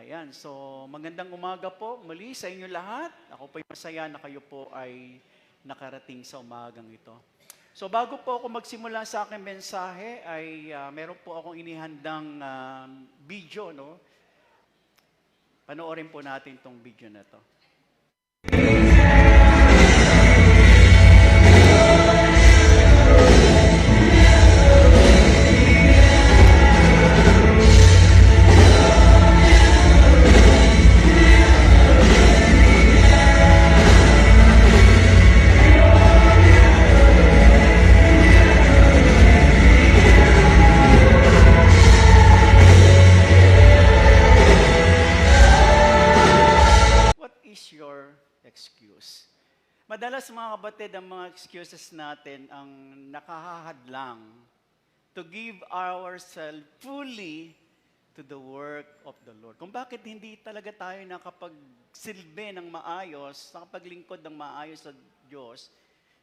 Ayan, so magandang umaga po muli sa inyo lahat. Ako po'y masaya na kayo po ay nakarating sa umagang ito. So bago po ako magsimula sa aking mensahe ay meron po akong inihandang video, no? Panoorin po natin itong video na to. Your excuse. Madalas mga kapatid, ang mga excuses natin ang nakahahadlang to give ourselves fully to the work of the Lord. Kung bakit hindi talaga tayo nakapagsilbi ng maayos, nakapaglingkod ng maayos sa Diyos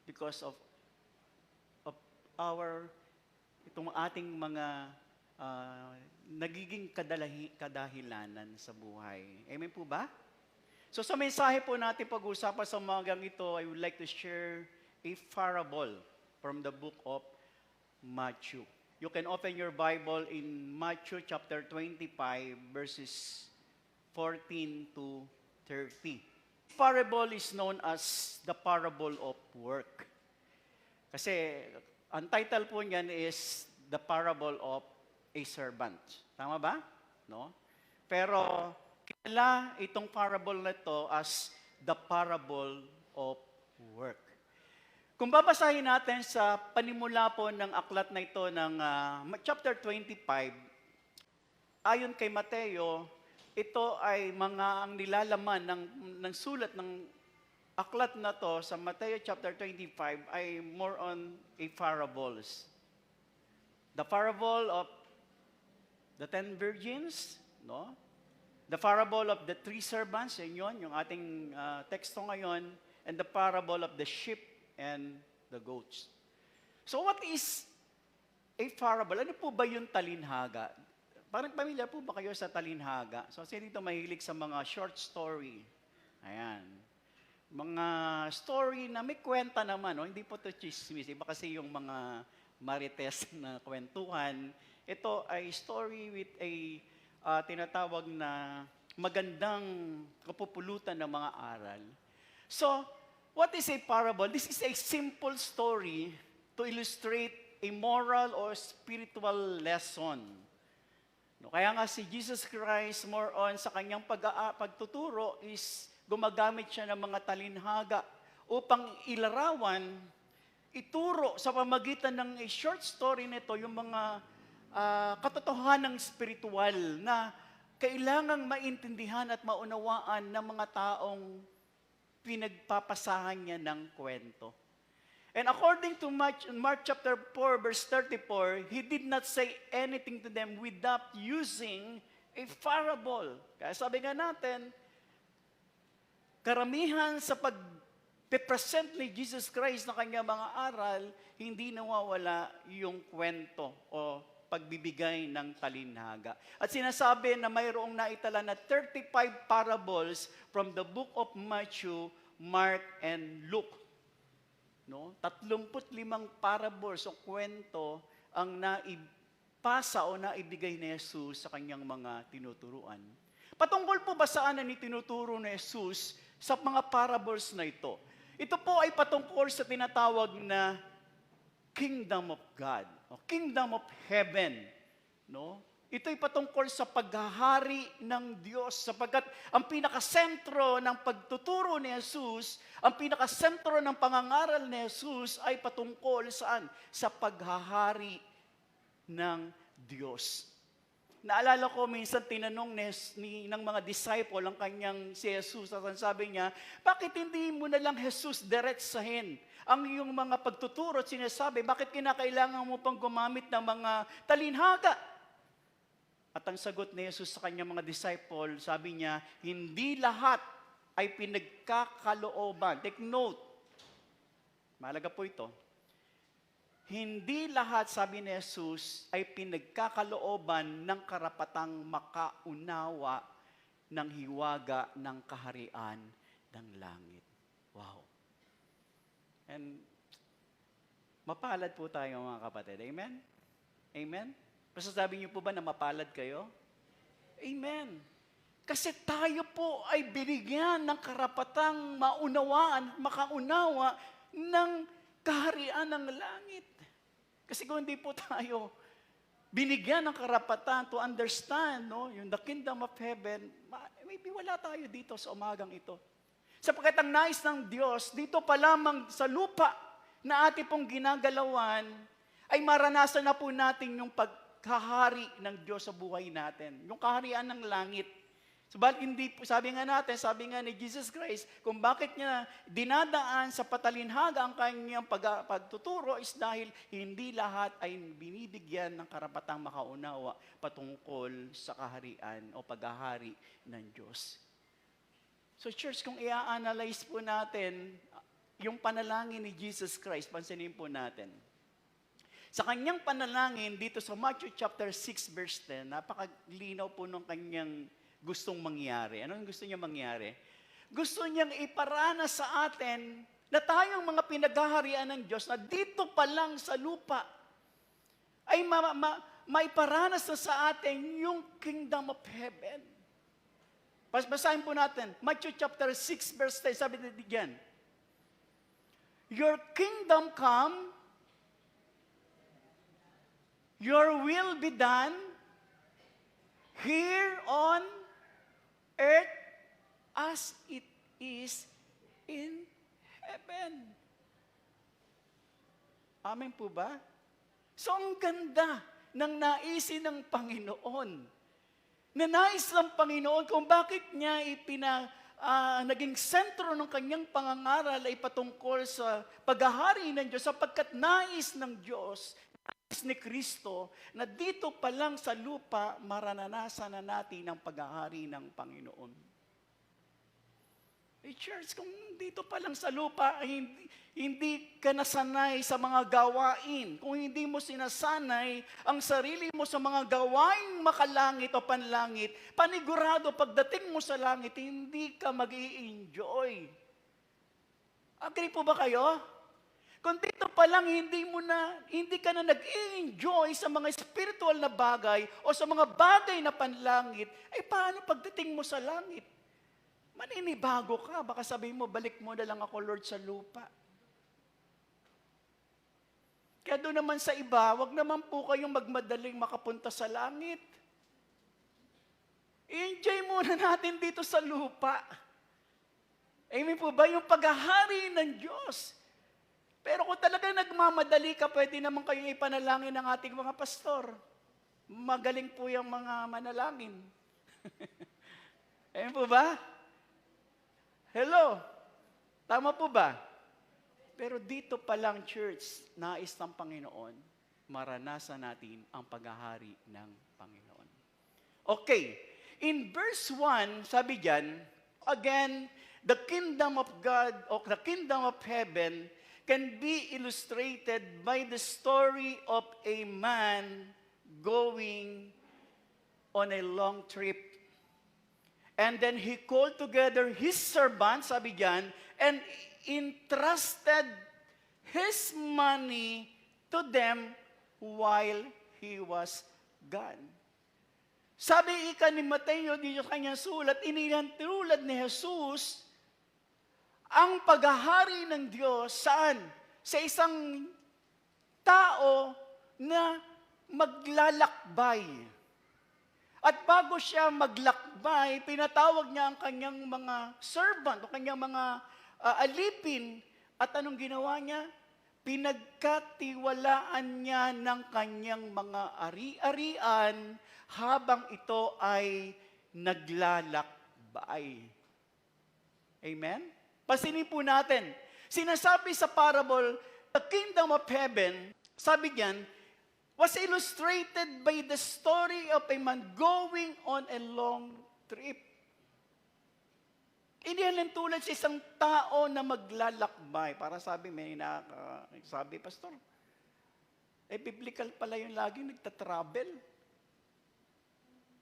because of itong ating mga nagiging kadahilanan sa buhay. Amen po ba? So sa mensahe po natin pag-uusapan sa umagang ito, I would like to share a parable from the book of Matthew. You can open your Bible in Matthew chapter 25 verses 14 to 30. Parable is known as the parable of work. Kasi ang title po niyan is the parable of a servant. Tama ba? No? Pero kilala itong parable na ito as the parable of work. Kung babasahin natin sa panimula po ng aklat na ito ng chapter 25, ayon kay Mateo, ito ay ang nilalaman ng sulat ng aklat na to sa Mateo chapter 25 ay more on a parables. The parable of the 10 virgins, no? The parable of the 3 servants, yun, yung ating teksto ngayon, and the parable of the sheep and the goats. So what is a parable? Ano po ba yung talinhaga? Parang pamilya po ba kayo sa talinhaga? So sino dito mahilig sa mga short story? Ayan. Mga story na may kwenta naman, no? Hindi po ito chismis. Iba kasi yung mga marites na kwentuhan. Ito ay story with a tinatawag na magandang kapupulutan ng mga aral. So, what is a parable? This is a simple story to illustrate a moral or spiritual lesson. No, kaya nga si Jesus Christ, more on sa kanyang pagtuturo is gumagamit siya ng mga talinhaga upang ilarawan, ituro sa pamagitan ng a short story nito yung mga katotohanang spiritual na kailangang maintindihan at maunawaan ng mga taong pinagpapasahan niya ng kwento. And according to Mark chapter 4 verse 34, he did not say anything to them without using a parable. Kaya sabi nga natin, karamihan sa pag-present ni Jesus Christ na kanyang mga aral, hindi nawawala yung kwento o pagbibigay ng talinhaga. At sinasabi na mayroong naitala na 35 parables from the book of Matthew, Mark, and Luke. No? 35 parables o kwento ang naipasa o naibigay ni Jesus sa kanyang mga tinuturuan. Patungkol po ba saan ang itinuturo ni Jesus sa mga parables na ito? Ito po ay patungkol sa tinatawag na Kingdom of God, o Kingdom of Heaven, no? Ito'y patungkol sa paghahari ng Diyos sapagkat ang pinakasentro ng pagtuturo ni Jesus, ang pinakasentro ng pangangaral ni Jesus ay patungkol saan? Sa paghahari ng Diyos. Naalala ko minsan tinanong ng mga disciple ang kanyang si Jesus at sabi niya, bakit hindi mo na lang Jesus diretsahin ang iyong mga pagtuturo at sinasabi, bakit kinakailangan mo pang gumamit ng mga talinhaga? At ang sagot ni Jesus sa kanyang mga disciple, sabi niya, hindi lahat ay pinagkakalooban. Take note, mahalaga po ito. Hindi lahat, sabi ni Jesus, ay pinagkakalooban ng karapatang makaunawa ng hiwaga ng kaharian ng langit. Wow. And mapalad po tayo mga kapatid. Amen? Amen? Masasabi niyo po ba na mapalad kayo? Amen. Kasi tayo po ay binigyan ng karapatang maunawaan, makaunawa ng kaharian ng langit. Kasi kung hindi po tayo binigyan ng karapatan to understand, no, yung the kingdom of heaven, maybe wala tayo dito sa umagang ito. Sapagkat ang nais ng Diyos, dito pa lamang sa lupa na ating pong ginagalawan, ay maranasan na po natin yung pagkahari ng Diyos sa buhay natin. Yung kaharian ng langit. Subalit hindi po, sabi nga ni Jesus Christ, kung bakit niya dinadaan sa patalinhaga ang kanyang pagtuturo is dahil hindi lahat ay binibigyan ng karapatang makaunawa patungkol sa kaharian o paghahari ng Diyos. So church, kung i-analyze po natin yung panalangin ni Jesus Christ, pansinin po natin. Sa kanyang panalangin dito sa Matthew chapter 6 verse 10, napakalinaw po ng kanyang gustong mangyari. Ano yung gusto niya mangyari? Gusto niyang iparana sa atin na tayong mga pinaghaharian ng Diyos na dito pa lang sa lupa ay maiparanas na sa atin yung kingdom of heaven. Basahin po natin. Matthew chapter 6 verse 10, sabi dito diyan, your kingdom come, your will be done here on earth as it is in heaven. Amen po ba? So ang ganda ng naisin ng Panginoon. Na nais ng Panginoon kung bakit niya naging sentro ng kanyang pangangaral ay patungkol sa paghahari ng Diyos sapagkat nais ng Diyos, nais ni Kristo, na dito pa lang sa lupa maranasan na natin ang paghahari ng Panginoon. Church, kung dito pa lang sa lupa, hindi ka nasanay sa mga gawain, kung hindi mo sinasanay ang sarili mo sa mga gawaing makalangit o panlangit, panigurado pagdating mo sa langit, hindi ka mag-i-enjoy. Agree po ba kayo? Kung dito pa lang hindi ka na nag-i-enjoy sa mga spiritual na bagay o sa mga bagay na panlangit, ay paano pagdating mo sa langit? Maninibago ka, baka sabihin mo, balik mo na lang ako, Lord, sa lupa. Kaya doon naman sa iba, wag naman po kayong magmadaling makapunta sa langit. I-enjoy muna natin dito sa lupa. Amen po ba? Yung paghahari ng Diyos. Pero kung talaga nagmamadali ka, pwede naman kayong ipanalangin ng ating mga pastor. Magaling po yung mga manalangin. Amen po ba? Hello? Tama po ba? Pero dito pa lang, church, nais ng Panginoon, maranasan natin ang paghahari ng Panginoon. Okay. In verse 1, sabi diyan, again, the kingdom of God or the kingdom of heaven can be illustrated by the story of a man going on a long trip. And then he called together his servants, sabi diyan, and entrusted his money to them while he was gone. Sabi ni Mateo dito sa kanyang sulat, inilantulad ni Jesus ang paghahari ng Diyos saan? Sa isang tao na maglalakbay. At bago siya maglakbay, pinatawag niya ang kanyang mga servant o kanyang mga alipin. At anong ginawa niya? Pinagkatiwalaan niya ng kanyang mga ari-arian habang ito ay naglalakbay. Amen? Pasinin po natin. Sinasabi sa parable, the kingdom of heaven, sabi diyan, was illustrated by the story of a man going on a long trip. Inihalin tulad sa isang tao na maglalakbay. Para sabi, sabi, Pastor, biblical pala yung laging nagtatravel.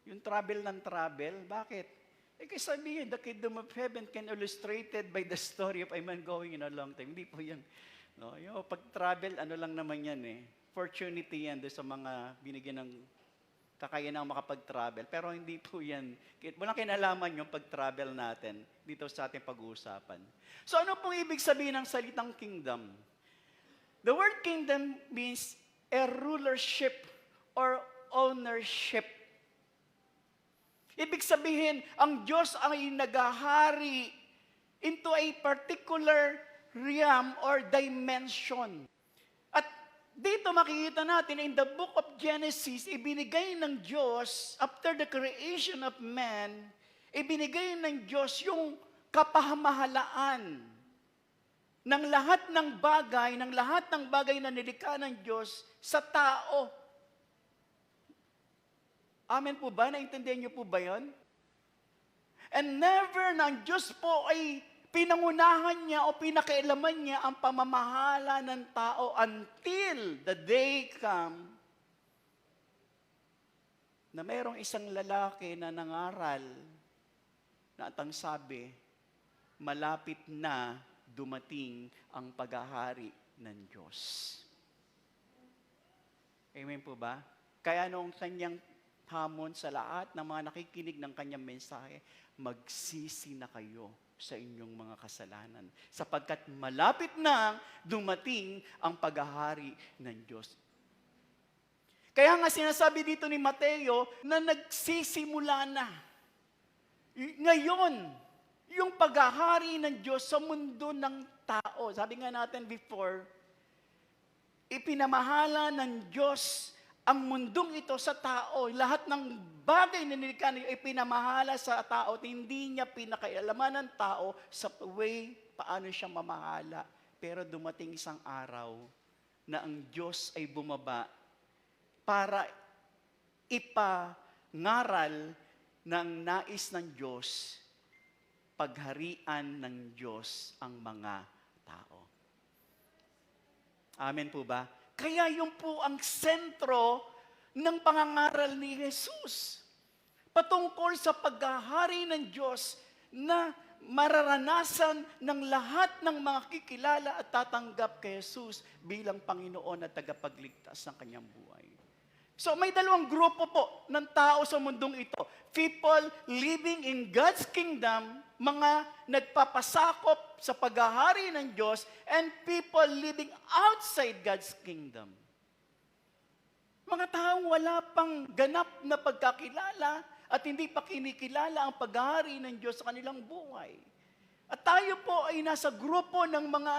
Yung travel ng travel. Bakit? Eh, kasi sabihin, the kingdom of heaven can illustrated by the story of a man going in a long time. Hindi po yan. No? Yung pag-travel, ano lang naman yan eh. Fortunity yan doon sa mga binigyan ng kakayanang makapag-travel. Pero hindi po yan. Walang kinalaman yung pag-travel natin dito sa ating pag-uusapan. So ano pong ibig sabihin ng salitang kingdom? The word kingdom means a rulership or ownership. Ibig sabihin, ang Diyos ay naghahari into a particular realm or dimension. At dito makikita natin in the book of Genesis, ibinigay ng Diyos, after the creation of man, ibinigay ng Diyos yung kapahamahalaan ng lahat ng bagay na nilikha ng Diyos sa tao. Amen po ba? Naintindihan niyo po ba yun? And never ng Diyos po ay pinangunahan niya o pinakailaman niya ang pamamahala ng tao until the day come na mayroong isang lalaki na nangaral na at ang sabi, malapit na dumating ang paghahari ng Diyos. Amen po ba? Kaya noong kanyang hamon sa lahat ng mga nakikinig ng kanyang mensahe, magsisi na kayo sa inyong mga kasalanan, sapagkat malapit na dumating ang paghahari ng Diyos. Kaya nga sinasabi dito ni Mateo na nagsisimula na. Ngayon, yung paghahari ng Diyos sa mundo ng tao. Sabi nga natin before, ipinamahala ng Diyos ang mundong ito sa tao. Lahat ng bagay na nilikha niya ipinamahala sa tao at hindi niya pinakaialaman ng tao sa way paano siya mamahala. Pero dumating isang araw na ang Diyos ay bumaba para ipangaral ng nais ng Diyos, pagharian ng Diyos ang mga tao. Amen po ba? Kaya yun po ang sentro ng pangangaral ni Jesus. Patungkol sa paghahari ng Diyos na mararanasan ng lahat ng mga kikilala at tatanggap kay Jesus bilang Panginoon at tagapagligtas ng kanyang buhay. So may dalawang grupo po ng tao sa mundong ito. People living in God's kingdom, mga nagpapasakop sa paghahari ng Diyos, and people living outside God's kingdom. Mga taong wala pang ganap na pagkakilala at hindi pa kinikilala ang paghahari ng Diyos sa kanilang buhay. At tayo po ay nasa grupo ng mga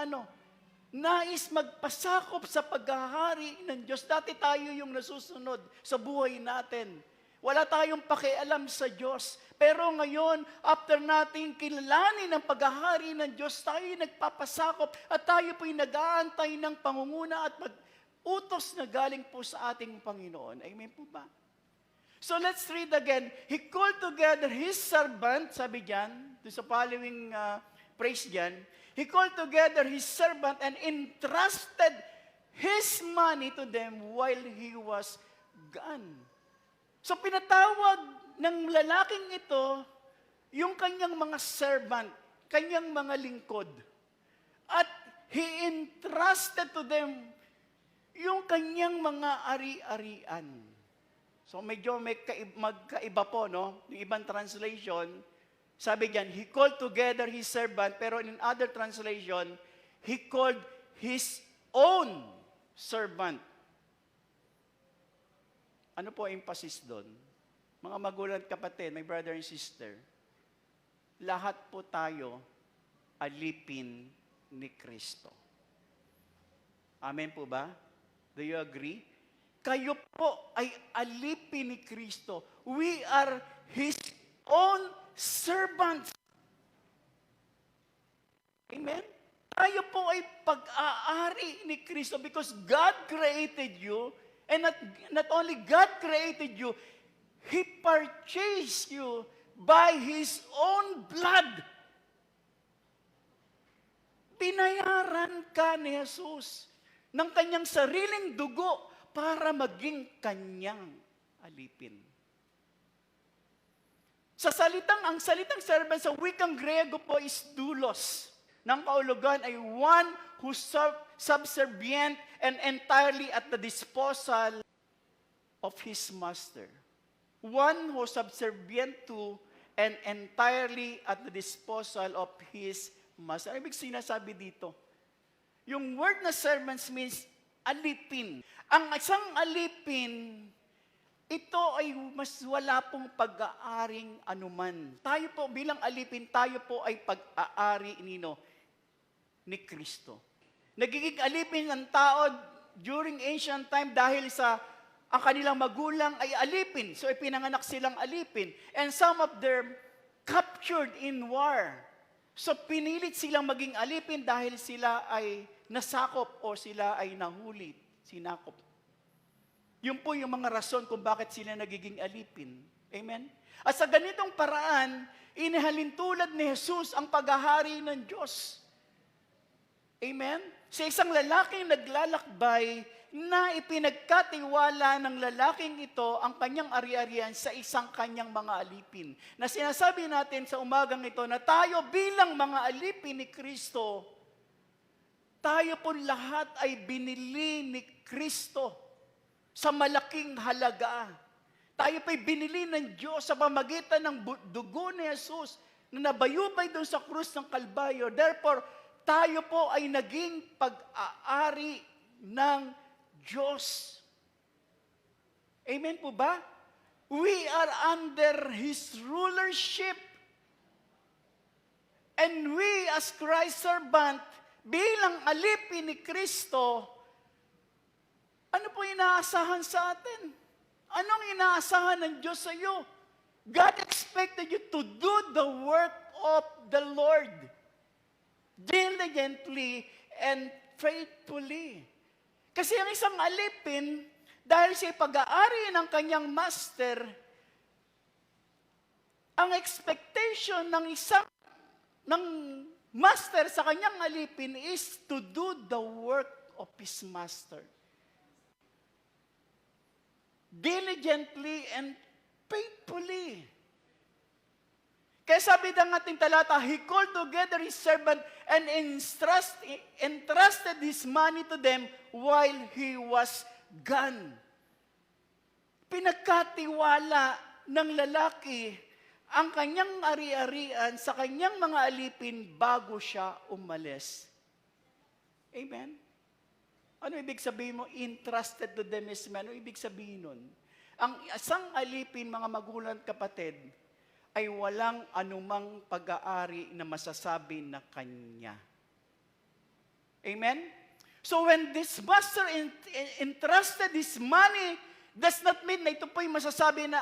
nais magpasakop sa paghahari ng Diyos. Dati tayo yung nasusunod sa buhay natin. Wala tayong pakialam sa Diyos. Pero ngayon, after nating kilalanin ang paghahari ng Diyos, tayo nagpapasakop at tayo po'y nag-aantay ng pangunguna at utos na galing po sa ating Panginoon. Amen po ba? So let's read again. He called together His servant, sabi diyan, sa following praise diyan, He called together His servant and entrusted His money to them while He was gone. So pinatawag ng lalaking ito yung kanyang mga servant, kanyang mga lingkod. At He entrusted to them yung kanyang mga ari-arian. So medyo magkaiba po, no? Yung ibang translation, sabi diyan, He called together His servant, pero in other translation, He called His own servant. Ano po emphasis doon? Mga magulang at kapatid, my brother and sister, lahat po tayo alipin ni Kristo. Amen po ba? Do you agree? Kayo po ay alipin ni Kristo. We are His own servants. Amen? Tayo po ay pag-aari ni Kristo because God created you, and not only God created you, He purchased you by His own blood. Binayaran ka ni Jesus ng kanyang sariling dugo para maging kanyang alipin. Ang salitang servant sa wikang Grego po is doulos. Nang kaulugan ay one who subservient and entirely at the disposal of his master. One who subservient to and entirely at the disposal of his master. Ano ibig sinasabi dito? Yung word na servants means alipin. Ang isang alipin, ito ay mas wala pong pag-aaring anuman. Tayo po bilang alipin, tayo po ay pag-aari ni Kristo. Nagiging alipin ng tao during ancient time dahil sa ang kanilang magulang ay alipin. So ipinanganak silang alipin. And some of them captured in war. So pinilit silang maging alipin dahil sila ay nasakop o sila ay nahuli, sinakop. Yun po yung mga rason kung bakit sila nagiging alipin. Amen? At sa ganitong paraan, inihalintulad ni Jesus ang paghahari ng Diyos. Amen? Sa isang lalaking naglalakbay na ipinagkatiwala ng lalaking ito ang kanyang ari-arian sa isang kanyang mga alipin. Na sinasabi natin sa umagang ito na tayo bilang mga alipin ni Kristo, tayo po lahat ay binili ni Kristo sa malaking halaga. Tayo po'y binili ng Diyos sa pamagitan ng dugo ni Jesus na nabayubay doon sa krus ng Kalbaryo. Therefore, tayo po ay naging pag-aari ng Diyos. Amen po ba? We are under His rulership. And we as Christ's servant, bilang alipin ni Kristo, ano po inaasahan sa atin? Anong inaasahan ng Diyos sa iyo? God expected you to do the work of the Lord diligently and faithfully. Kasi ang isang alipin, dahil siya pag-aari ng kanyang master, ang expectation ng master sa kanyang alipin is to do the work of his master. Diligently and faithfully. Kaya sabi ng ating talata, he called together his servant and entrusted his money to them while he was gone. Pinagkatiwala ng lalaki ang kanyang ari-arian sa kanyang mga alipin bago siya umalis. Amen? Ano ibig sabihin mo? Entrusted to them is man. Ano ibig sabihin nun? Ang isang alipin, mga magulang at kapatid, ay walang anumang pag-aari na masasabi na kanya. Amen? So when this master entrusted his money, does not mean na ito po'y masasabi na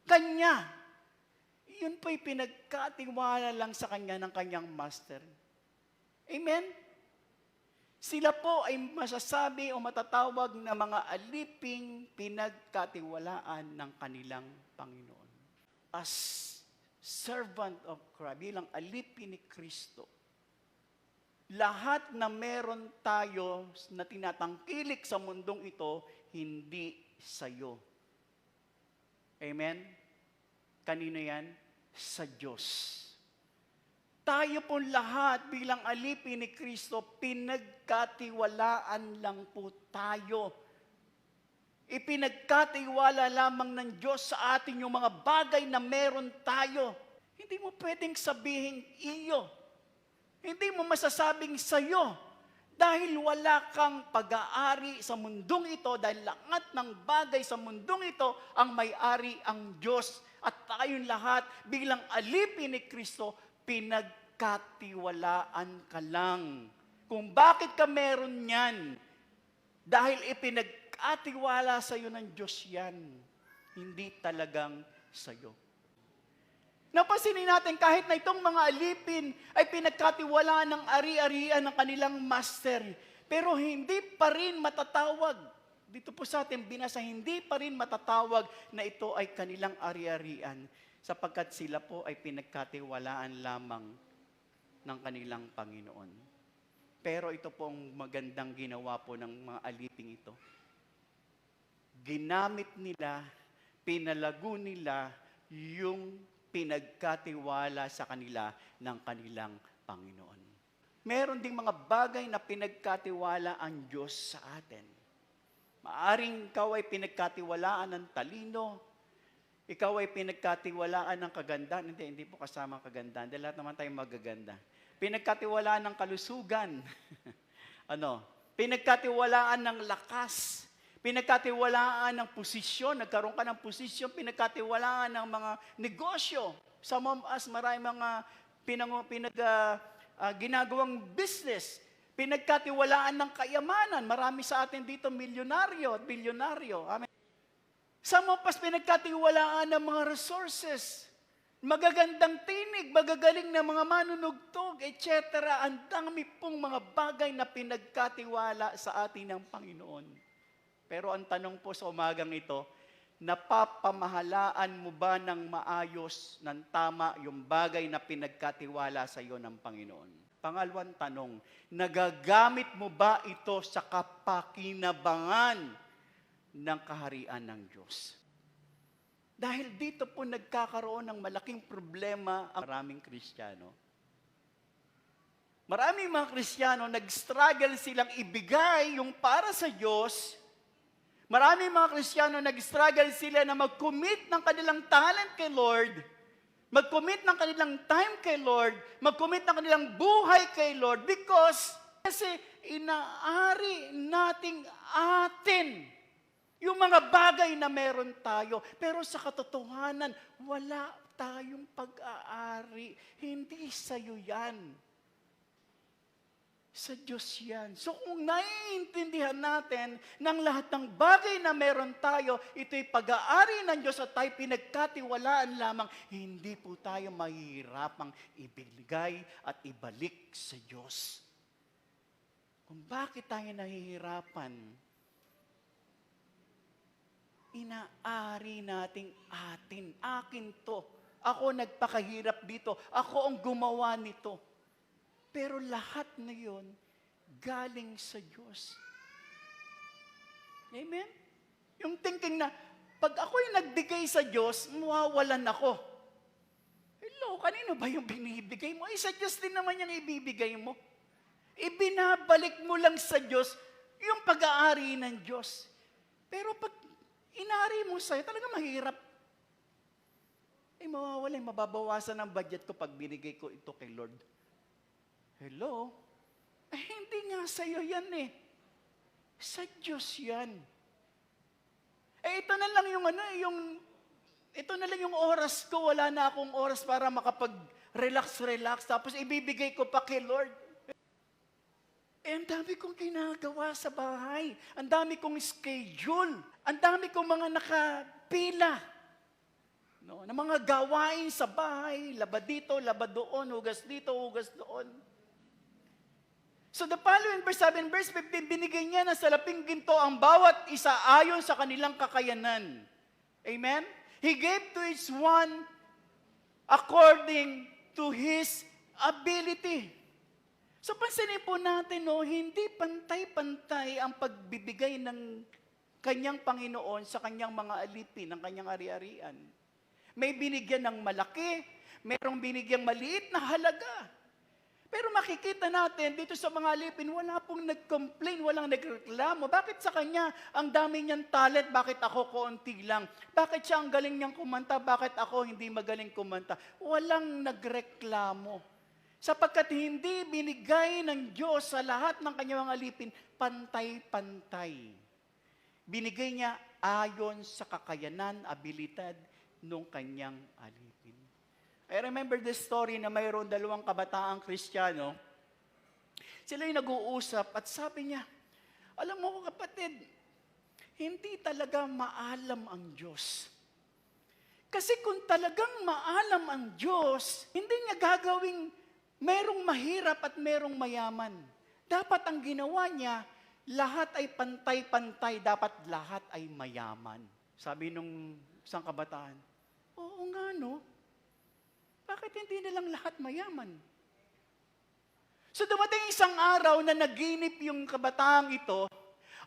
kanya. Yun po'y pinagkatiwala lang sa kanya ng kanyang master. Amen? Sila po ay masasabi o matatawag na mga aliping pinagkatiwalaan ng kanilang Panginoon. As servant of Christ, bilang alipin ni Kristo, lahat na meron tayo na tinatangkilik sa mundong ito, hindi sa'yo. Amen? Kanino yan? Sa Diyos. Tayo po lahat bilang alipin ni Kristo, pinagkatiwalaan lang po tayo. Ipinagkatiwala lamang ng Diyos sa atin yung mga bagay na meron tayo. Hindi mo pwedeng sabihin iyo. Hindi mo masasabing sa'yo. Dahil wala kang pag-aari sa mundong ito, dahil lahat ng bagay sa mundong ito, ang may-ari ang Diyos. At tayong lahat bilang alipin ni Kristo, pinagkatiwalaan ka lang. Kung bakit ka meron yan? Dahil ipinagkatiwala sa iyo ng Diyos yan. Hindi talagang sa iyo. Napansinin natin kahit na itong mga alipin ay pinagkatiwalaan ng ari-arian ng kanilang master, pero hindi pa rin matatawag. Dito po sa ating binasa, hindi pa rin matatawag na ito ay kanilang ari-arian sapagkat sila po ay pinagkatiwalaan lamang ng kanilang Panginoon. Pero ito pong magandang ginawa po ng mga aliping ito. Ginamit nila, pinalago nila yung pinagkatiwala sa kanila ng kanilang Panginoon. Meron ding mga bagay na pinagkatiwala ang Diyos sa atin. Maaring ikaw ay pinagkatiwalaan ng talino, ikaw ay pinagkatiwalaan ng kagandahan. Hindi po kasama ang kagandahan, dahil lahat naman tayo magaganda. Pinagkatiwalaan ng kalusugan. Pinagkatiwalaan ng lakas. Pinagkatiwalaan ng posisyon. Nagkaroon ka ng posisyon. Pinagkatiwalaan ng mga negosyo. Some of us, marami mga ginagawang business. Pinagkatiwalaan ng kayamanan. Marami sa atin dito milyonaryo at bilyonaryo. Amen. Some of us, pinagkatiwalaan ng mga resources. Magagandang tinig, magagaling na mga manunugtog, etc. Ang dami pong mga bagay na pinagkatiwala sa atin ng Panginoon. Pero ang tanong po sa umagang ito, napapamahalaan mo ba ng maayos, ng tama, yung bagay na pinagkatiwala sa iyo ng Panginoon? Pangalawang tanong, nagagamit mo ba ito sa kapakinabangan ng kaharian ng Diyos? Dahil dito po nagkakaroon ng malaking problema ang maraming Kristiyano. Maraming mga Kristiyano, nag-struggle silang ibigay yung para sa Diyos. Maraming mga Kristiyano, nag-struggle sila na mag-commit ng kanilang talent kay Lord, mag-commit ng kanilang time kay Lord, mag-commit ng kanilang buhay kay Lord kasi inaari nating atin yung mga bagay na meron tayo. Pero sa katotohanan, wala tayong pag-aari. Hindi sa'yo yan. Sa Diyos yan. So kung naiintindihan natin ng lahat ng bagay na meron tayo, ito'y pag-aari ng Diyos at tayo pinagkatiwalaan lamang, hindi po tayo mahihirapang ibigay at ibalik sa Diyos. Kung bakit tayo nahihirapan, inaari nating atin. Akin to. Ako nagpakahirap dito. Ako ang gumawa nito. Pero lahat na yun, galing sa Diyos. Amen? Yung thinking na, pag ako'y nagbigay sa Diyos, mawawalan ako. Hello, kanino ba yung binibigay mo? Sa Diyos din naman yung ibibigay mo. Ibinabalik mo lang sa Diyos yung pag-aari ng Diyos. Pero pag inari mo sa'yo, talaga mahirap. Mawawala, mababawasan ang budget ko pag binigay ko ito kay Lord. Hello? Hindi nga sa'yo yan Sa Diyos yan. Ito na lang ito na lang yung oras ko, wala na akong oras para makapag-relax, tapos ibibigay ko pa kay Lord. Ang dami kong ginagawa sa bahay. Ang dami kong schedule. Ang dami kong mga nakapila. Na mga gawain sa bahay. Laba dito, laba doon, hugas dito, hugas doon. So the following verse 7, verse 15, binigay niya na salaping ginto ang bawat isa ayon sa kanilang kakayanan. Amen? He gave to each one according to his ability. So pansinin po natin, hindi pantay-pantay ang pagbibigay ng kanyang Panginoon sa kanyang mga alipin, ng kanyang ari-arian. May binigyan ng malaki, mayroong binigyang maliit na halaga. Pero makikita natin dito sa mga alipin, wala pong nag-complain, walang nagreklamo. Bakit sa kanya ang dami niyang talent, bakit ako konti lang? Bakit siya ang galing niyang kumanta, bakit ako hindi magaling kumanta? Walang nagreklamo. Sapagkat hindi binigay ng Diyos sa lahat ng kanyang mga alipin, pantay-pantay. Binigay niya ayon sa kakayanan, abilidad ng kanyang alipin. I remember this story na mayroon dalawang kabataang Kristiyano. Sila yung nag-uusap at sabi niya, alam mo kapatid, hindi talaga maalam ang Diyos. Kasi kung talagang maalam ang Diyos, hindi niya gagawing merong mahirap at merong mayaman. Dapat ang ginawa niya, lahat ay pantay-pantay, dapat lahat ay mayaman. Sabi nung isang kabataan, oo nga bakit hindi na lang lahat mayaman? So dumating isang araw na naginip yung kabataang ito,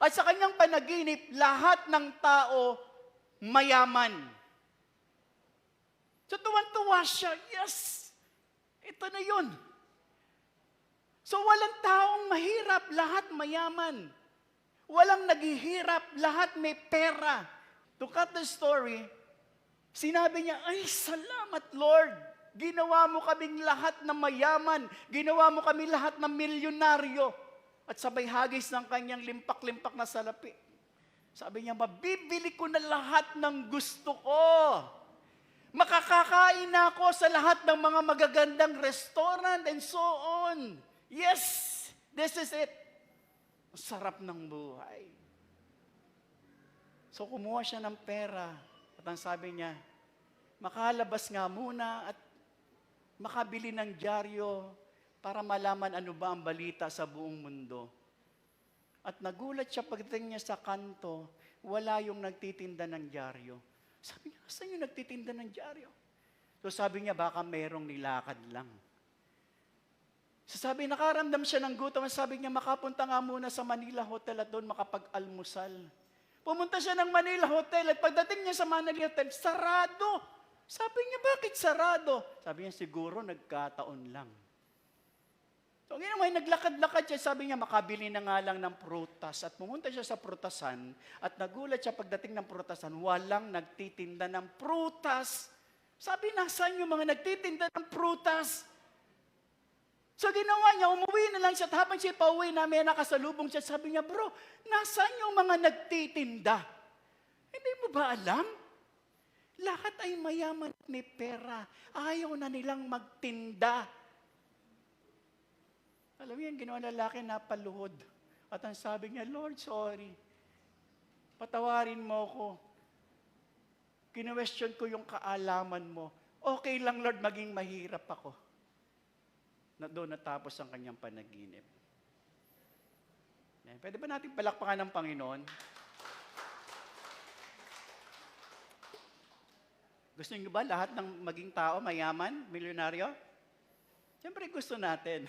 at sa kanyang panaginip, lahat ng tao mayaman. So tuwan-tuwa siya, yes, ito na yun. So walang taong mahirap, lahat mayaman. Walang naghihirap, lahat may pera. To cut the story, sinabi niya, ay salamat Lord, ginawa mo kaming lahat na mayaman, ginawa mo kami lahat na milyonaryo. At sabay hagis ng kanyang limpak-limpak na salapi. Sabi niya, mabibili ko na lahat ng gusto ko. Makakakain na ako sa lahat ng mga magagandang restaurant and so on. Yes, this is it. Sarap ng buhay. So kumuha siya ng pera at ang sabi niya, makalabas nga muna at makabili ng dyaryo para malaman ano ba ang balita sa buong mundo. At nagulat siya pagdating niya sa kanto, wala yung nagtitinda ng dyaryo. Sabi niya, saan yung nagtitinda ng dyaryo? So sabi niya, baka merong nilakad lang. So sabi, nakaramdam siya ng gutom. Sabi niya, makapunta nga muna sa Manila Hotel at doon makapag-almusal. Pumunta siya ng Manila Hotel at pagdating niya sa Manila Hotel, sarado. Sabi niya, bakit sarado? Sabi niya, siguro nagkataon lang. So ginawa, naglakad-lakad siya. Sabi niya, makabili na nga lang ng prutas. At pumunta siya sa prutasan at nagulat siya pagdating ng prutasan, walang nagtitinda ng prutas. Sabi, nasaan yung mga nagtitinda ng prutas? So ginawa niya, umuwi na lang siya at habang siya pauwi na may nakasalubong siya, sabi niya, bro, nasaan yung mga nagtitinda? Hindi mo ba alam? Lahat ay mayaman at may pera. Ayaw na nilang magtinda. Alam mo yan, ginawa ng lalaki napaluhod. At ang sabi niya, Lord, sorry. Patawarin mo ko. Kinwestiyon ko yung kaalaman mo. Okay lang, Lord, maging mahirap ako. Na doon natapos ang kanyang panaginip. Pwede ba natin palakpakan ng Panginoon? Gusto niyo ba lahat ng maging tao mayaman, milyonaryo? Siyempre gusto natin.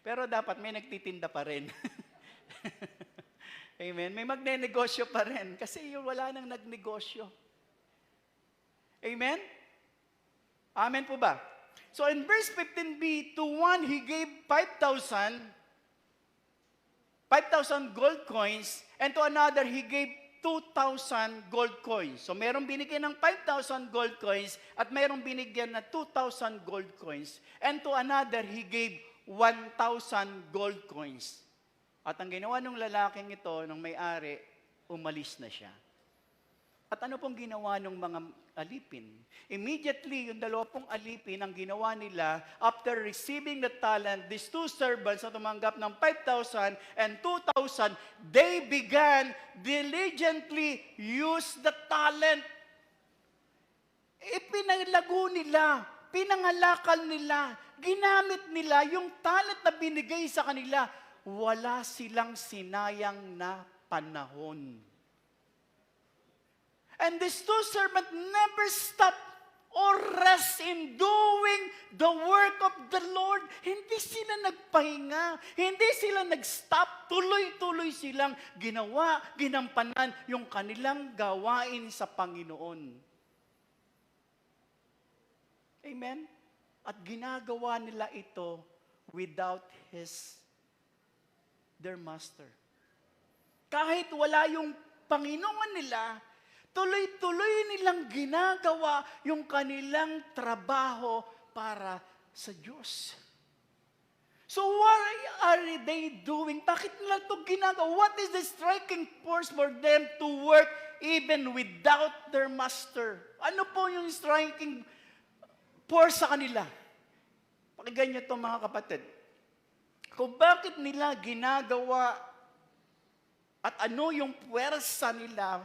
Pero dapat may nagtitinda pa rin. Amen? May magnenegosyo pa rin. Kasi wala nang nagnegosyo. Amen? Amen po ba? So in verse 15b, to one he gave 5,000 gold coins, and to another he gave 2,000 gold coins. So merong binigyan ng 5,000 gold coins at merong binigyan na 2,000 gold coins. And to another he gave 1,000 gold coins. At ang ginawa ng lalaking ito, ng may-ari, umalis na siya. At ano pong ginawa ng mga alipin? Immediately, yung 20 alipin, ang ginawa nila, after receiving the talent, these two servants na tumanggap ng 5,000 and 2,000, they began diligently use the talent. Ipinalago nila, pinangalakal nila, ginamit nila yung talent na binigay sa kanila. Wala silang sinayang na panahon. And these two servants never stopped or rest in doing the work of the Lord. Hindi sila nagpahinga. Hindi sila nag-stop. Tuloy-tuloy silang ginawa, ginampanan yung kanilang gawain sa Panginoon. Amen? At ginagawa nila ito without their master. Kahit wala yung Panginoon nila, tuloy-tuloy nilang ginagawa yung kanilang trabaho para sa Diyos. So what are they doing? Bakit nila ito ginagawa? What is the striking force for them to work even without their master? Ano po yung striking force sa kanila? Pakinggan niyo ito mga kapatid. Kung bakit nila ginagawa at ano yung puwersa nila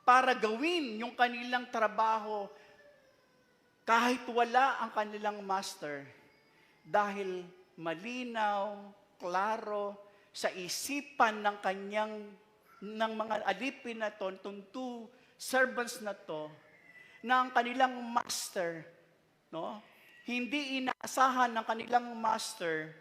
para gawin yung kanilang trabaho kahit wala ang kanilang master, dahil malinaw, klaro sa isipan ng mga alipin na to, itong two servants na to, na ang kanilang master, no, hindi inaasahan ng kanilang master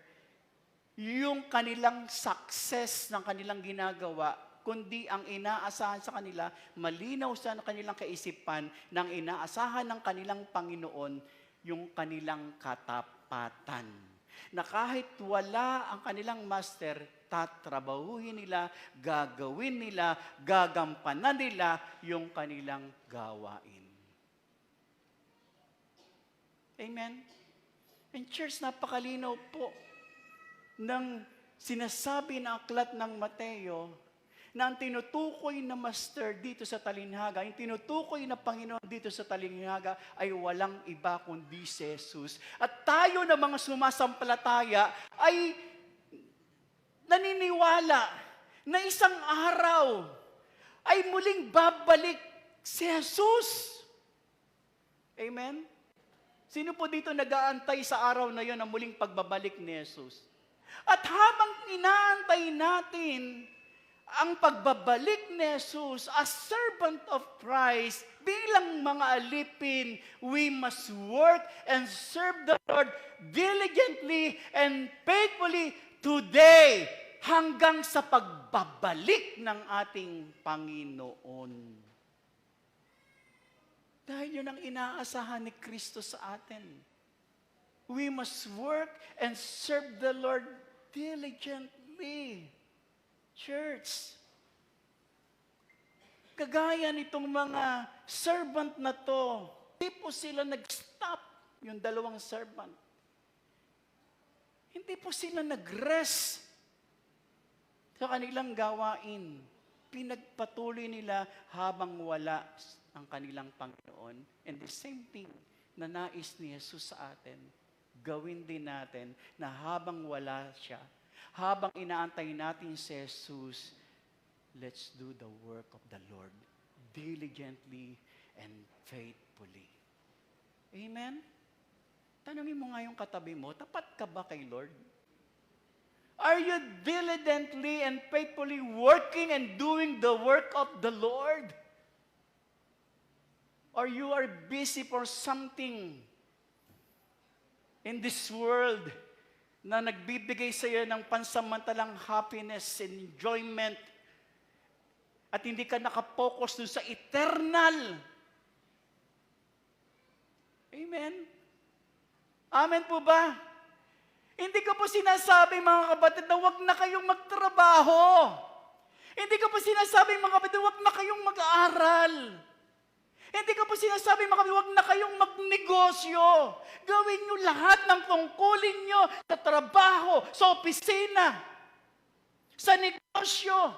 yung kanilang success ng kanilang ginagawa, kundi ang inaasahan sa kanila, malinaw sa kanilang kaisipan, ng inaasahan ng kanilang Panginoon, yung kanilang katapatan. Na kahit wala ang kanilang master, tatrabahuhin nila, gagawin nila, gagampanan nila yung kanilang gawain. Amen? And church, napakalinaw po ng sinasabi na aklat ng Mateo na ang tinutukoy na master dito sa talinhaga, yung tinutukoy na Panginoon dito sa talinhaga ay walang iba kundi si Jesus. At tayo na mga sumasampalataya ay naniniwala na isang araw ay muling babalik si Jesus. Amen? Sino po dito nag-aantay sa araw na yon ang muling pagbabalik ni Jesus? At habang inaantay natin ang pagbabalik ni Jesus as servant of Christ, bilang mga alipin, we must work and serve the Lord diligently and faithfully today hanggang sa pagbabalik ng ating Panginoon. Dahil yun ang inaasahan ni Kristo sa atin. We must work and serve the Lord diligently. Church, kagaya nitong mga servant na to, hindi po sila nag-stop, yung dalawang servant. Hindi po sila nag-rest sa kanilang gawain. Pinagpatuloy nila habang wala ang kanilang Panginoon. And the same thing na nais ni Jesus sa atin, gawin din natin na habang wala siya, habang inaantay natin si Jesus, let's do the work of the Lord diligently and faithfully. Amen? Tanungin mo nga yung katabi mo, tapat ka ba kay Lord? Are you diligently and faithfully working and doing the work of the Lord? Or you are busy for something in this world na nagbibigay sa iyo ng pansamantalang happiness and enjoyment at hindi ka nakapokus dun sa eternal. Amen? Amen po ba? Hindi ko po sinasabi, mga kapatid, na huwag na kayong magtrabaho. Hindi ko po sinasabi, mga kapatid, huwag na kayong mag-aaral. Hindi ko po sinasabi, mga kapatid, huwag na kayong magnegosyo. Gawin nyo lahat ng tungkulin nyo sa trabaho, sa opisina, sa negosyo.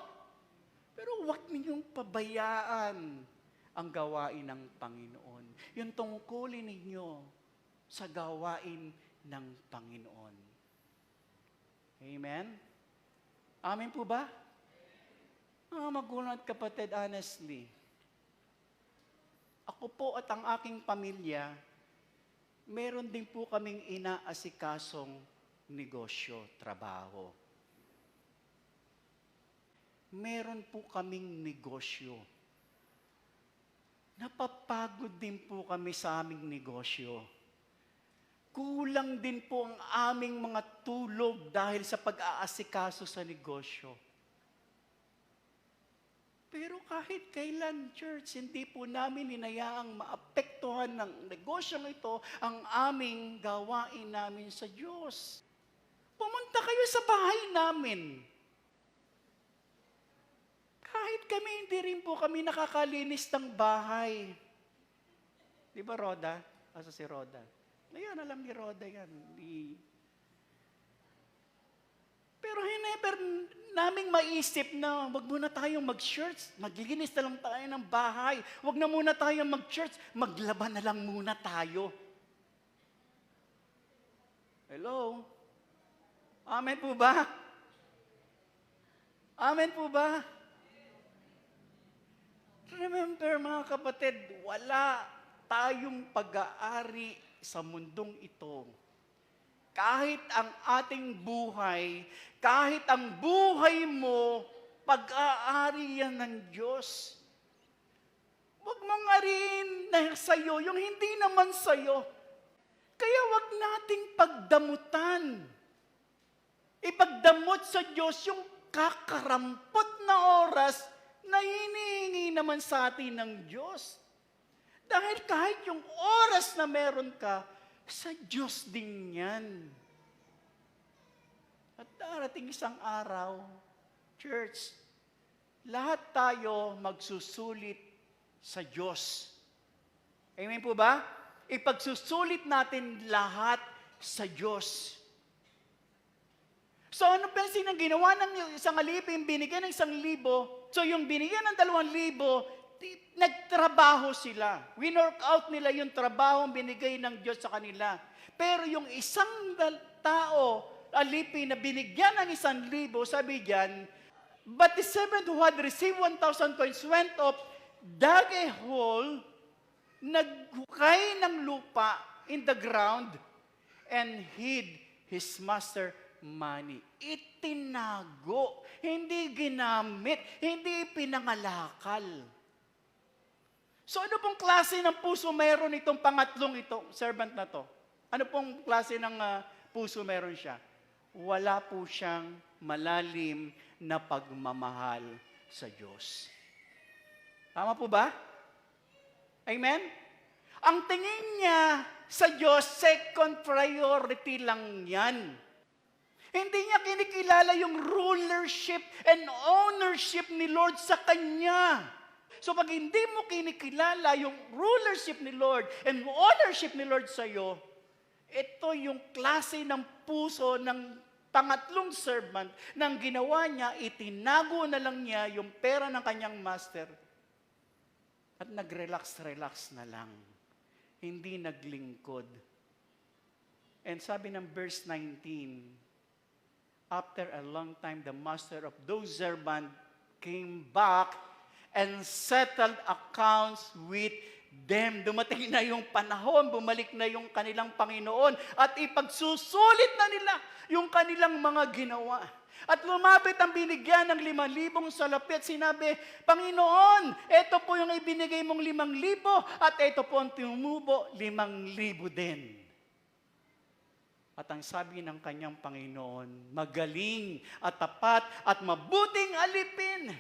Pero huwag ninyong pabayaan ang gawain ng Panginoon. Yung tungkulin ninyo sa gawain ng Panginoon. Amen? Amen po ba? Mga magulang at kapatid, honestly, ako po at ang aking pamilya, meron din po kaming inaasikasong negosyo, trabaho. Meron po kaming negosyo. Napapagod din po kami sa aming negosyo. Kulang din po ang aming mga tulog dahil sa pag-aasikaso sa negosyo. Pero kahit kailan, church, hindi po namin hinayaang maapektuhan ng negosyong ito ang aming gawain namin sa Diyos. Pumunta kayo sa bahay namin. Kahit kami, hindi rin po kami nakakalinis ng bahay. Di ba, Roda? Asa si Roda? Ayan, alam ni Roda yan. Pero never naming maisip na wag muna tayong mag-church, maglinis na lang tayo ng bahay. Wag na muna tayong mag-church, maglaba na lang muna tayo. Hello? Amen po ba? Amen po ba? Remember, mga kapatid, wala tayong pag-aari sa mundong ito. Kahit ang ating buhay, kahit ang buhay mo, pag-aari yan ng Diyos. Huwag mong ariin na sa'yo, yung hindi naman sa'yo. Kaya huwag nating pagdamutan. Ipagdamot sa Diyos yung kakarampot na oras na hinihingi naman sa atin ng Diyos. Dahil kahit yung oras na meron ka, sa Diyos din yan. At darating isang araw, church, lahat tayo magsusulit sa Diyos. Amen po ba? Ipagsusulit natin lahat sa Diyos. So ano ba ang ginawa ng isang alipin? Binigyan ng 1,000. So yung binigyan ng 2,000, nagtrabaho sila. Winork out nila yung trabaho binigay ng Diyos sa kanila. Pero yung isang tao, alipin na binigyan ng 1,000, sabi diyan, but the servant who had received 1,000 coins went up, dug a hole, naghukay ng lupa in the ground, and hid his master money. Itinago, hindi ginamit, hindi pinangalakal. So ano pong klase ng puso meron itong pangatlong servant na to? Ano pong klase ng puso meron siya? Wala po siyang malalim na pagmamahal sa Diyos. Tama po ba? Amen? Ang tingin niya sa Diyos, second priority lang yan. Hindi niya kinikilala yung rulership and ownership ni Lord sa kanya. So pag hindi mo kinikilala yung rulership ni Lord and ownership ni Lord sa iyo, ito yung klase ng puso ng pangatlong servant nang ginawa niya, itinago na lang niya yung pera ng kanyang master at nag-relax na lang. Hindi naglingkod. And sabi ng verse 19, after a long time, the master of those servants came back and settled accounts with them. Dumating na yung panahon, bumalik na yung kanilang Panginoon at ipagsusulit na nila yung kanilang mga ginawa. At lumapit ang binigyan ng 5,000 salapi at sinabi, Panginoon, ito po yung ibinigay mong 5,000 at ito po ang tumubo, 5,000 din. At ang sabi ng kanyang Panginoon, magaling at tapat at mabuting alipin.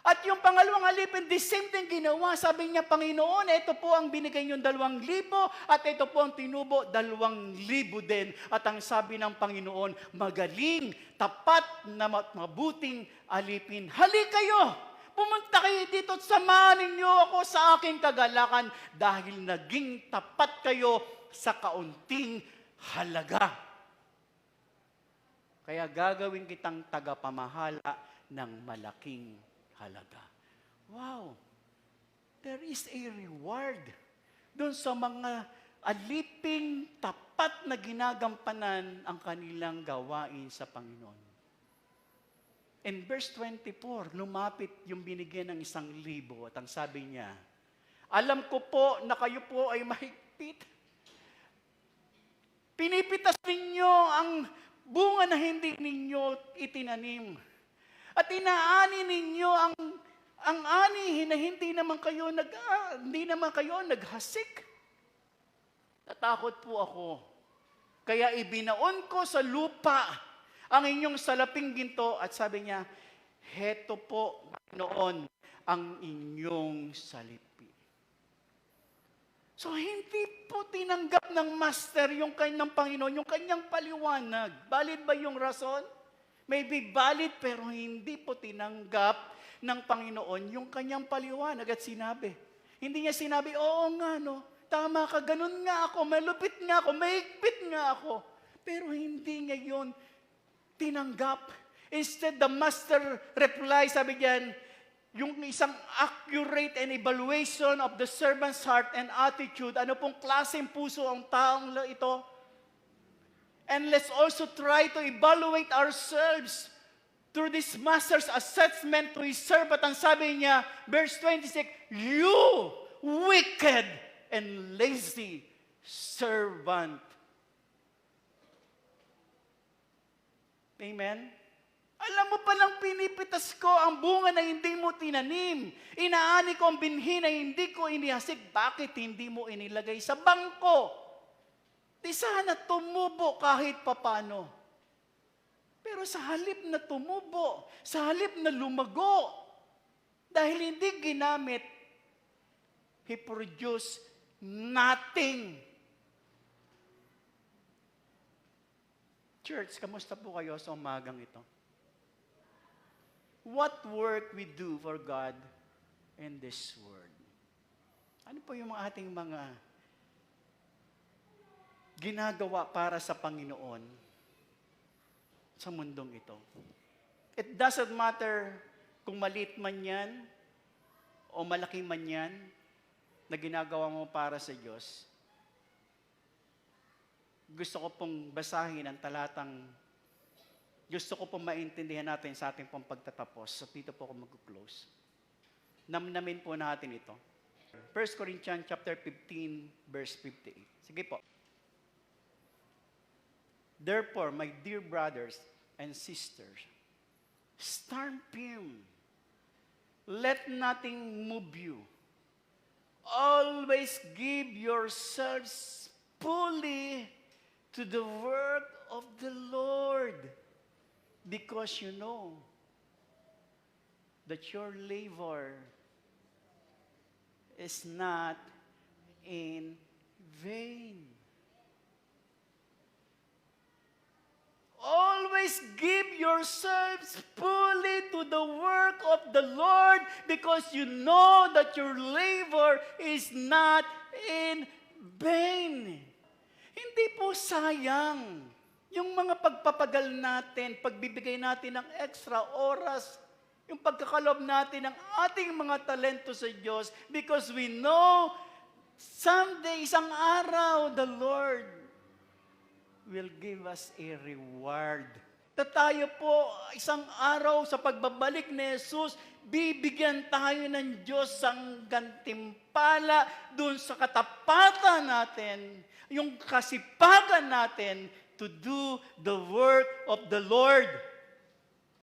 At yung pangalawang alipin, the same thing ginawa. Sabi niya, Panginoon, ito po ang binigay niyong 2,000 at ito po ang tinubo, 2,000 din. At ang sabi ng Panginoon, magaling, tapat na mabuting alipin. Hali kayo! Pumunta kayo dito at samahan ninyo ako sa aking kagalakan dahil naging tapat kayo sa kaunting halaga. Kaya gagawin kitang tagapamahala ng malaking halaga. Wow! There is a reward doon sa mga aliping tapat na ginagampanan ang kanilang gawain sa Panginoon. In verse 24, lumapit yung binigyan ng 1,000 at ang sabi niya, alam ko po na kayo po ay mahigpit. Pinipitas ninyo ang bunga na hindi ninyo itinanim. At inaani ninyo ang anihin na hindi naman kayo naghasik. Natakot po ako. Kaya ibinaon ko sa lupa ang inyong salaping ginto at sabi niya, heto po noon ang inyong salipi. So hindi po tinanggap ng master yung kanyang Panginoon, yung kanyang paliwanag. Valid ba yung rason? Maybe valid, pero hindi po tinanggap ng Panginoon yung kanyang paliwanag at sinabi. Hindi niya sinabi, oo nga, no, tama ka, ganun nga ako, malupit nga ako, mahigpit nga ako. Pero hindi niya yun tinanggap. Instead, the master replied, sabi diyan, yung isang accurate and evaluation of the servant's heart and attitude, ano pong klaseng puso ang taong ito? And let's also try to evaluate ourselves through this master's assessment to his servant. Ang sabi niya, verse 26, you wicked and lazy servant. Amen? Alam mo palang pinipitas ko ang bunga na hindi mo tinanim. Inaani ko ang binhi na hindi ko inihasik. Bakit hindi mo inilagay sa bangko? Di sana tumubo kahit papano. Pero sa halip na tumubo, sa halip na lumago, dahil hindi ginamit, he produced nothing. Church, kamusta po kayo sa umagang ito? What work we do for God in this world? Ano po yung ating mga ginagawa para sa Panginoon sa mundong ito? It doesn't matter kung maliit man yan o malaki man yan na ginagawa mo para sa Diyos. Gusto ko pong basahin ang talatang, gusto ko pong maintindihan natin sa ating pong pagtatapos. So dito po ako mag-close. Namnamin po natin ito. 1 Corinthians chapter 15, verse 58. Sige po. Therefore, my dear brothers and sisters, stand firm. Let nothing move you. Always give yourselves fully to the work of the Lord, because you know that your labor is not in vain. Always give yourselves fully to the work of the Lord, because you know that your labor is not in vain. Hindi po sayang yung mga pagpapagal natin, pagbibigay natin ng extra oras, yung pagkakalob natin ng ating mga talento sa Diyos, because we know someday, isang araw, the Lord will give us a reward. Tayo po, isang araw sa pagbabalik ni Jesus, bibigyan tayo ng Diyos ang gantimpala dun sa katapatan natin, yung kasipagan natin to do the work of the Lord.